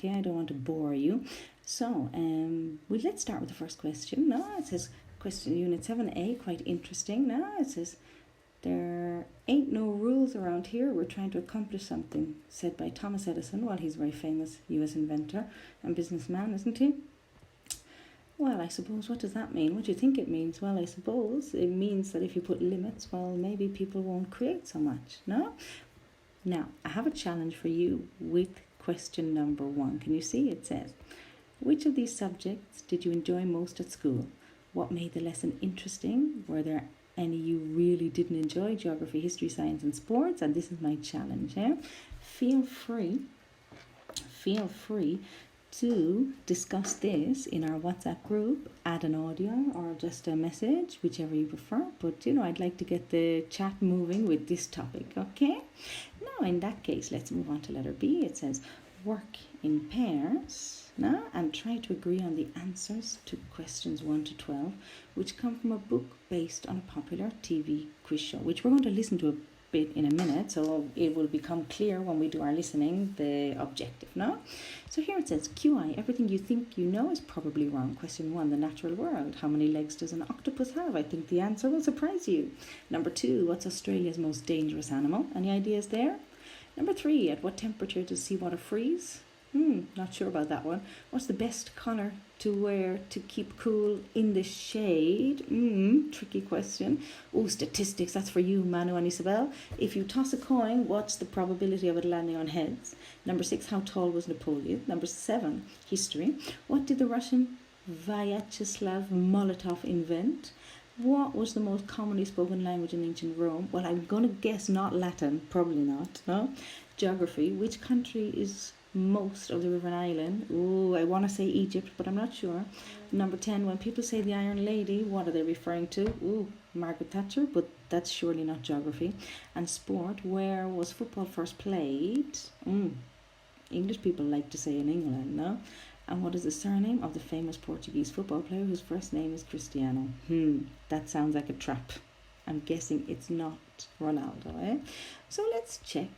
Okay, I don't want to bore you. So, let's start with the first question. Now, it says, question unit 7a, quite interesting. Now, it says, there ain't no rules around here. We're trying to accomplish something, said by Thomas Edison. Well, he's a very famous US inventor and businessman, isn't he? Well, I suppose, what does that mean? What do you think it means? Well, I suppose it means that if you put limits, well, maybe people won't create so much, no? Now, I have a challenge for you with question number 1. Can you see? It says, which of these subjects did you enjoy most at school? What made the lesson interesting? Were there any you really didn't enjoy? Geography, history, science, and sports? And this is my challenge. Feel free to discuss this in our WhatsApp group, add an audio or just a message, whichever you prefer. But, I'd like to get the chat moving with this topic, okay? Now, in that case, let's move on to letter B. It says, work in pairs now and try to agree on the answers to questions 1 to 12, which come from a book based on a popular TV quiz show, which we're going to listen to a bit in a minute, so it will become clear when we do our listening the objective. No, so here it says QI, everything you think you know is probably wrong. Question 1, the natural world, how many legs does an octopus have? I think the answer will surprise you. Number 2, what's Australia's most dangerous animal? Any ideas there? Number 3, at what temperature does seawater freeze? Not sure about that one. What's the best colour to wear to keep cool in the shade? Tricky question. Statistics, that's for you, Manu and Isabel. If you toss a coin, what's the probability of it landing on heads? Number 6, how tall was Napoleon? Number 7, history. What did the Russian Vyacheslav Molotov invent? What was the most commonly spoken language in ancient Rome? Well, I'm going to guess not Latin, probably not. No? Geography, which country is most of the river Island? I want to say Egypt, but I'm not sure. Number 10, when people say the Iron Lady, what are they referring to? Margaret Thatcher, but that's surely not geography. And sport, where was football first played? English people like to say in England, no? And what is the surname of the famous Portuguese football player whose first name is Cristiano? That sounds like a trap. I'm guessing it's not Ronaldo, eh? So let's check.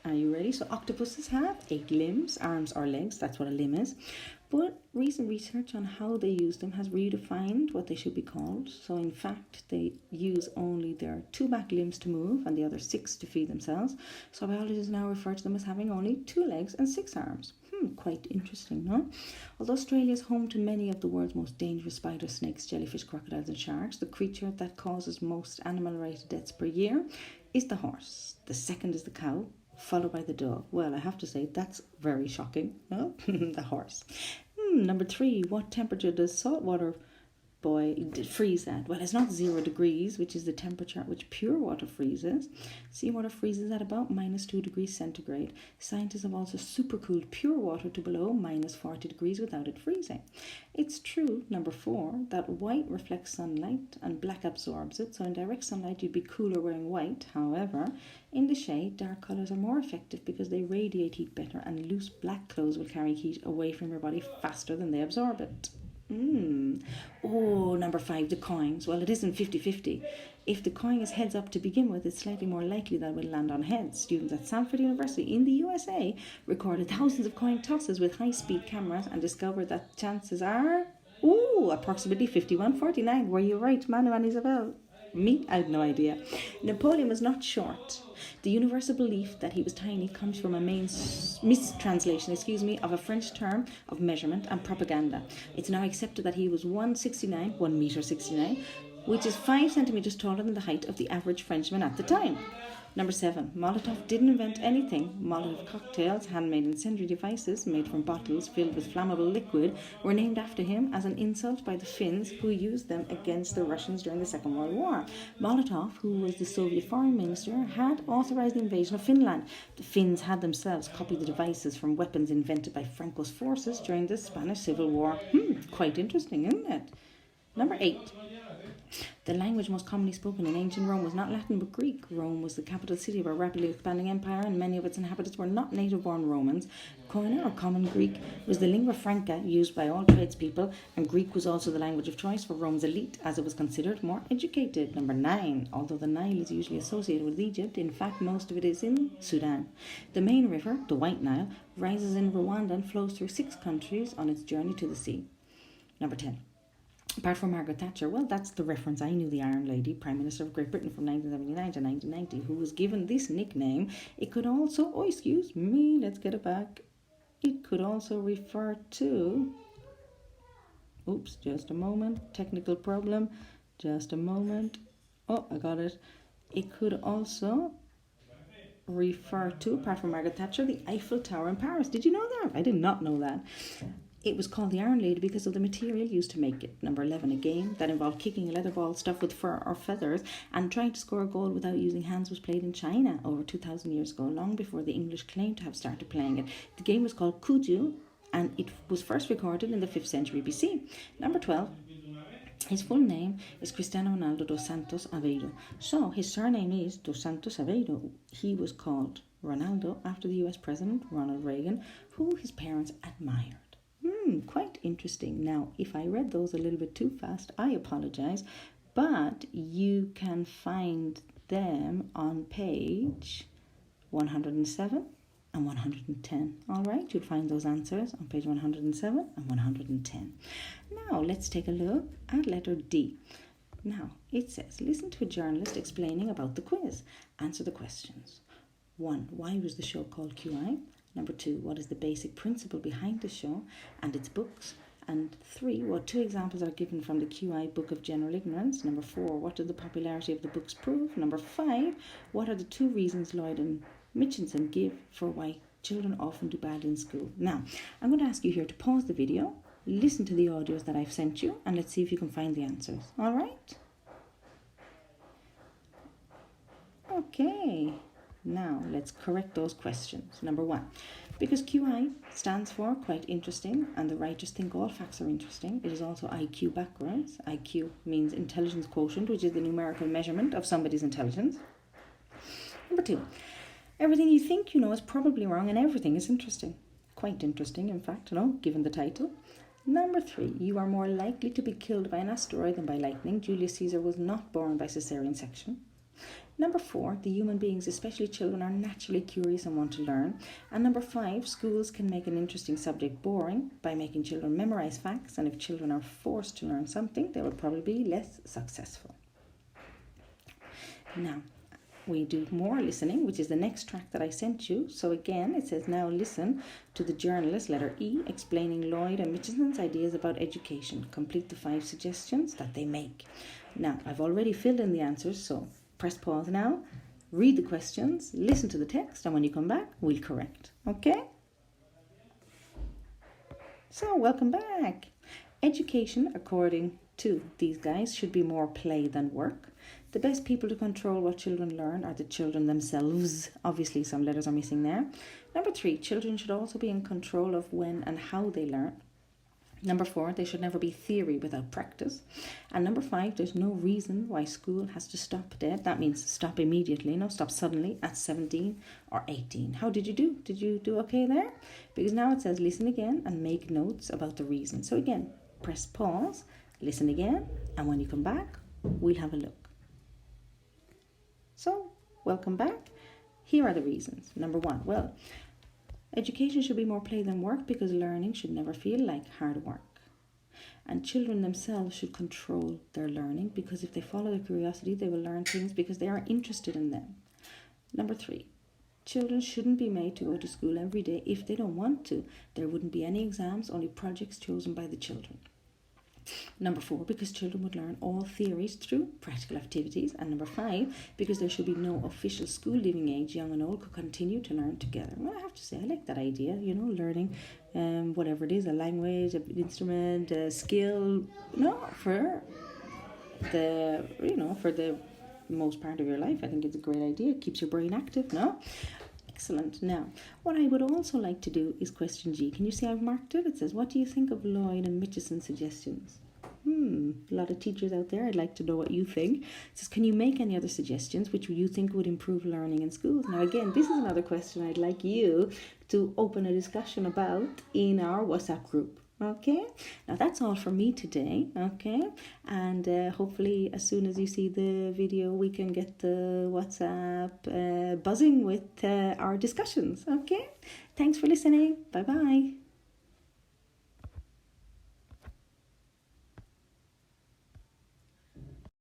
Are you ready? So octopuses have 8 limbs, arms or legs, that's what a limb is. But recent research on how they use them has redefined what they should be called. So in fact, they use only their 2 back limbs to move and the other 6 to feed themselves. So biologists now refer to them as having only 2 legs and 6 arms. Quite interesting, no? Although Australia is home to many of the world's most dangerous spiders, snakes, jellyfish, crocodiles and sharks, the creature that causes most animal-related deaths per year is the horse. The second is the cow, followed by the dog. Well, I have to say, that's very shocking, no? The horse. Number 3, what temperature does saltwater freeze at? Well, it's not 0 degrees, which is the temperature at which pure water freezes. Seawater freezes at about -2 degrees centigrade. Scientists have also supercooled pure water to below -40 degrees without it freezing. It's true, number 4, that white reflects sunlight and black absorbs it. So in direct sunlight, you'd be cooler wearing white. However, in the shade, dark colours are more effective because they radiate heat better, and loose black clothes will carry heat away from your body faster than they absorb it. Number 5, the coins. Well, it isn't 50-50. If the coin is heads up to begin with, it's slightly more likely that it will land on heads. Students at Stanford University in the USA recorded thousands of coin tosses with high-speed cameras and discovered that chances are approximately 51-49. Were you right, Manu and Isabel? Me? I had no idea. Napoleon was not short. The universal belief that he was tiny comes from a mistranslation, of a French term of measurement and propaganda. It's now accepted that he was 1 meter 69, which is 5 centimeters taller than the height of the average Frenchman at the time. Number 7, Molotov didn't invent anything. Molotov cocktails, handmade incendiary devices made from bottles filled with flammable liquid, were named after him as an insult by the Finns who used them against the Russians during the Second World War. Molotov, who was the Soviet foreign minister, had authorized the invasion of Finland. The Finns had themselves copied the devices from weapons invented by Franco's forces during the Spanish Civil War. Quite interesting, isn't it? Number 8. The language most commonly spoken in ancient Rome was not Latin but Greek. Rome was the capital city of a rapidly expanding empire, and many of its inhabitants were not native-born Romans. Koine, or Common Greek, was the lingua franca used by all tradespeople, and Greek was also the language of choice for Rome's elite, as it was considered more educated. Number 9. Although the Nile is usually associated with Egypt, in fact most of it is in Sudan. The main river, the White Nile, rises in Rwanda and flows through 6 countries on its journey to the sea. Number 10. Apart from Margaret Thatcher, well, that's the reference. I knew the Iron Lady, Prime Minister of Great Britain from 1979 to 1990, who was given this nickname. It could also, excuse me, let's get it back. It could also refer to, just a moment, technical problem, just a moment. Oh, I got it. It could also refer to, apart from Margaret Thatcher, the Eiffel Tower in Paris. Did you know that? I did not know that. It was called the Iron Lady because of the material used to make it. Number 11, a game that involved kicking a leather ball stuffed with fur or feathers and trying to score a goal without using hands was played in China over 2,000 years ago, long before the English claimed to have started playing it. The game was called Kuju, and it was first recorded in the 5th century BC. Number 12, his full name is Cristiano Ronaldo dos Santos Aveiro. So his surname is dos Santos Aveiro. He was called Ronaldo after the US President Ronald Reagan, who his parents admired. Quite interesting. Now, if I read those a little bit too fast, I apologize, but you can find them on page 107 and 110. All right, you'll find those answers on page 107 and 110. Now, let's take a look at letter D. Now, it says, listen to a journalist explaining about the quiz. Answer the questions. 1. Why was the show called QI? Number 2, what is the basic principle behind the show and its books? And 3, what 2 examples are given from the QI Book of General Ignorance? Number 4, what did the popularity of the books prove? Number 5, what are the 2 reasons Lloyd and Mitchinson give for why children often do badly in school? Now, I'm going to ask you here to pause the video, listen to the audios that I've sent you, and let's see if you can find the answers. All right? Okay. Now, let's correct those questions. Number 1, because QI stands for quite interesting, and the writers think all facts are interesting. It is also IQ backwards. IQ means intelligence quotient, which is the numerical measurement of somebody's intelligence. Number 2, everything you think you know is probably wrong, and everything is interesting. Quite interesting, in fact, given the title. Number 3, you are more likely to be killed by an asteroid than by lightning. Julius Caesar was not born by cesarean section. Number 4, the human beings, especially children, are naturally curious and want to learn. And number 5, schools can make an interesting subject boring by making children memorize facts, and if children are forced to learn something, they will probably be less successful. Now, we do more listening, which is the next track that I sent you. So again, it says, now listen to the journalist, letter E, explaining Lloyd and Mitchinson's ideas about education. Complete the 5 suggestions that they make. Now, I've already filled in the answers, so press pause now, read the questions, listen to the text, and when you come back, we'll correct. Okay? So, welcome back. Education, according to these guys, should be more play than work. The best people to control what children learn are the children themselves. Obviously, some letters are missing there. Number 3, children should also be in control of when and how they learn. Number 4, there should never be theory without practice. And number 5, there's no reason why school has to stop dead. That means stop immediately, stop suddenly at 17 or 18. How did you do? Did you do okay there? Because now it says listen again and make notes about the reason. So again, press pause, listen again, and when you come back, we'll have a look. So, welcome back. Here are the reasons. Number 1, well, education should be more play than work because learning should never feel like hard work. And children themselves should control their learning because if they follow their curiosity, they will learn things because they are interested in them. Number 3, children shouldn't be made to go to school every day if they don't want to. There wouldn't be any exams, only projects chosen by the children. Number 4, because children would learn all theories through practical activities. And number 5, because there should be no official school leaving age, young and old could continue to learn together. Well, I have to say, I like that idea, learning whatever it is, a language, an instrument, a skill, for the most part of your life. I think it's a great idea. It keeps your brain active, no? Excellent. Now, what I would also like to do is question G. Can you see I've marked it? It says, what do you think of Lloyd and Mitchison's suggestions? A lot of teachers out there, I'd like to know what you think. It says, can you make any other suggestions which you think would improve learning in schools? Now, again, this is another question I'd like you to open a discussion about in our WhatsApp group. Okay, now that's all for me today. Okay, and hopefully as soon as you see the video, we can get the WhatsApp buzzing with our discussions. Okay, thanks for listening. Bye bye.